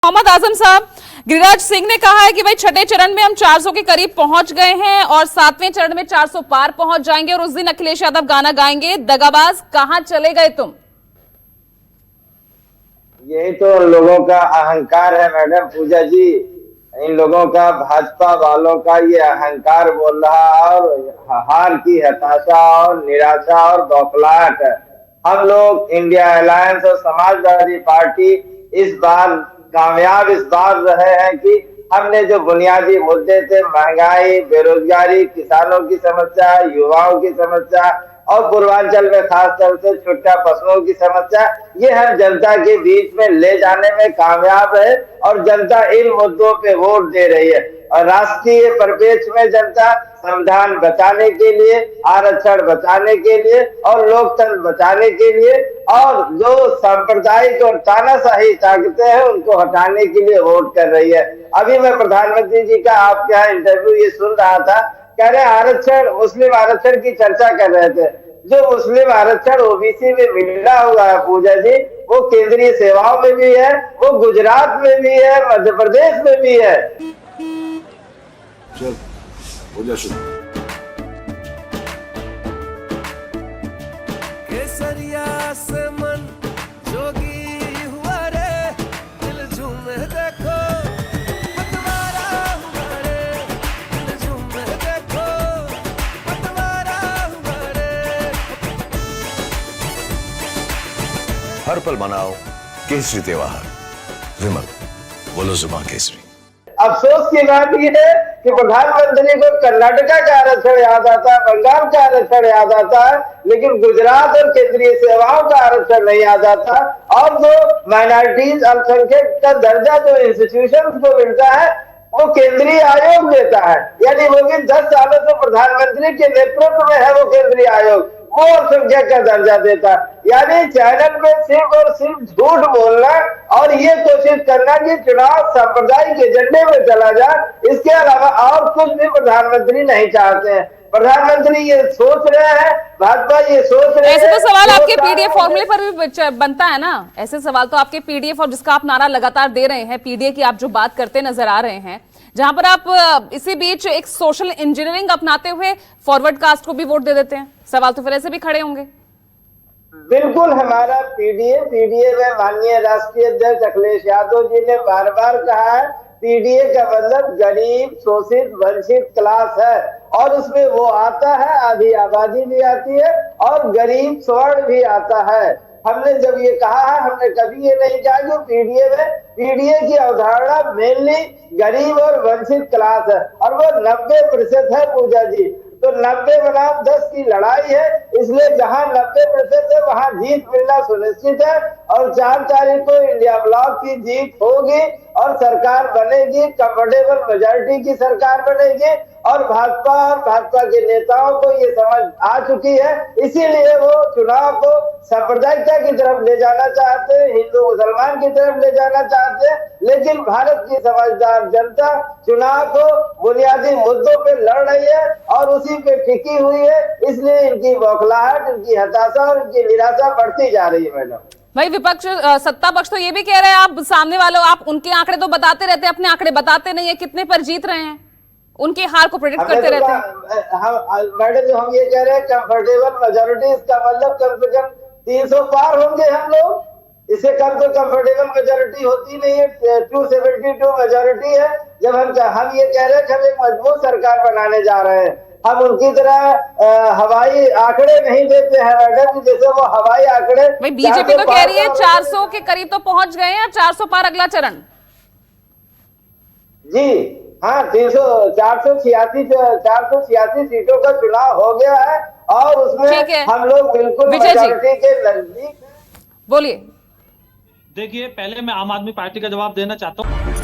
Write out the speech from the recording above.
मोहम्मद आजम साहब, गिरिराज सिंह ने कहा है कि भाई छठे चरण में हम 400 के करीब पहुंच गए हैं और 7वें चरण में 400 पार पहुंच जाएंगे और उस दिन अखिलेश यादव गाना गाएंगे, दगाबाज कहां चले गए तुम। यही तो लोगों का अहंकार है मैडम पूजा जी। इन लोगों का, भाजपा वालों का ये अहंकार बोल रहा और हार की हताशा और निराशा और बौखलाहट है। हम लोग इंडिया अलायंस और समाजवादी पार्टी इस बार कामयाब इस बार रहे हैं कि हमने जो बुनियादी मुद्दे थे, महंगाई, बेरोजगारी, किसानों की समस्या, युवाओं की समस्या और पूर्वांचल में खासतौर से छुट्टा पशुओं की समस्या, ये हम जनता के बीच में ले जाने में कामयाब है और जनता इन मुद्दों पे वोट दे रही है। और राष्ट्रीय परिप्रेक्ष्य में जनता संविधान बचाने के लिए, आरक्षण बचाने के लिए और लोकतंत्र बचाने के लिए और जो सांप्रदायिक और तानाशाही ताकतें हैं उनको हटाने के लिए वोट कर रही है। अभी मैं प्रधानमंत्री जी का आपके यहाँ इंटरव्यू ये सुन रहा था, कह रहे आरक्षण, मुस्लिम आरक्षण की चर्चा कर रहे थे। जो मुस्लिम आरक्षण ओबीसी में मिला हुआ है पूजा जी, वो केंद्रीय सेवाओं में भी है, वो गुजरात में भी है, मध्य प्रदेश में भी है। चल हो जा शुरू। केसरिया से मन जोगी हुआ रे, दिल झूमे देखो पतवारा हुआ रे, दिल झूमे देखो पतवारा हुआ रे। हर पल मनाओ केसरी त्योहार। विमल बोलो जुबान केसरी। अफसोस की बात यह है कि प्रधानमंत्री को कर्नाटका का आरक्षण याद आता है, बंगाल का आरक्षण याद आता है, लेकिन गुजरात और केंद्रीय सेवाओं का आरक्षण नहीं याद आता। और जो माइनॉरिटीज, अल्पसंख्यक का दर्जा जो इंस्टीट्यूशन को मिलता है वो केंद्रीय आयोग देता है, यानी वो भी 10 सालों से प्रधानमंत्री के नेतृत्व में है वो केंद्रीय आयोग, वो अल्पसंख्यक का दर्जा देता है। यानी चैनल में सिर्फ और सिर्फ झूठ बोलना और ये कोशिश करना कि चुनाव सांप्रदायिक एजेंडे में चला जाए, इसके अलावा और कुछ भी प्रधानमंत्री नहीं चाहते हैं। प्रधानमंत्री ये सोच रहे हैं, भाजपा ये सोच रहे हैं। ऐसे तो सवाल आपके पीडीए फॉर्मूले पर भी बनता है ना, ऐसे सवाल तो आपके पीडीए फॉर्म जिसका आप नारा लगातार दे रहे हैं, पीडीए की आप जो बात करते नजर आ रहे हैं, जहां पर आप इसी बीच एक सोशल इंजीनियरिंग अपनाते हुए फॉरवर्ड कास्ट को भी वोट दे देते हैं, सवाल तो फिर ऐसे भी खड़े होंगे। बिल्कुल, हमारा पीडीए में माननीय राष्ट्रीय अध्यक्ष अखिलेश यादव जी ने बार बार कहा है, पीडीए का मतलब गरीब, शोषित, वंचित क्लास है और उसमें वो आता है, आधी आबादी भी आती है और गरीब स्वर्ण भी आता है। हमने जब ये कहा है, हमने कभी ये नहीं कहा कि पीडीए की अवधारणा मेनली गरीब और वंचित क्लास है और वो 90% है पूजा जी। तो 90 बनाम 10 की लड़ाई है, इसलिए जहां 90% है वहां जीत मिलना सुनिश्चित है और 4 तारीख को इंडिया ब्लॉक की जीत होगी और सरकार बनेगी, कंफर्टेबल मेजॉरिटी की सरकार बनेगी और भाजपा के नेताओं को ये समझ आ चुकी है, इसीलिए वो चुनाव को सांप्रदायिकता की तरफ ले जाना चाहते हैं, हिंदू मुसलमान की तरफ ले जाना चाहते हैं। लेकिन भारत की समझदार जनता चुनाव को बुनियादी मुद्दों पे लड़ रही है और उसी पे टिकी हुई है, इसलिए इनकी बौखलाहट, इनकी हताशा और इनकी निराशा बढ़ती जा रही है। मैडम भाई विपक्ष, सत्ता पक्ष तो ये भी कह रहे हैं, आप सामने वालों, आप उनके आंकड़े तो बताते रहते हैं, अपने आंकड़े बताते नहीं है, कितने पर जीत रहे हैं, उनके हार को प्रेडिक्ट करते रहते हैं। मैडम जो हम ये कह रहे हैं कंफर्टेबल मेजॉरिटी, इसका मतलब कम से कम 300 पार होंगे हम लोग, इससे कम तो कंफर्टेबल मेजॉरिटी होती नहीं है। 272 मेजॉरिटी है। जब हम ये कह रहे हैं कि हम एक मजबूत सरकार बनाने जा रहे हैं, हम उनकी तरह हवाई आंकड़े नहीं देते हैं मैडम, जैसे वो हवाई आंकड़े। भाई बीजेपी तो कह रही है 400 के करीब तो पहुंच गए हैं, 400 पार अगला चरण। जी हाँ, 486 सीटों का चुनाव हो गया है और उसमें हम लोग बिल्कुल मेजॉरिटी के नजदीक। बोलिए। देखिए, पहले मैं आम आदमी पार्टी का जवाब देना चाहता हूँ।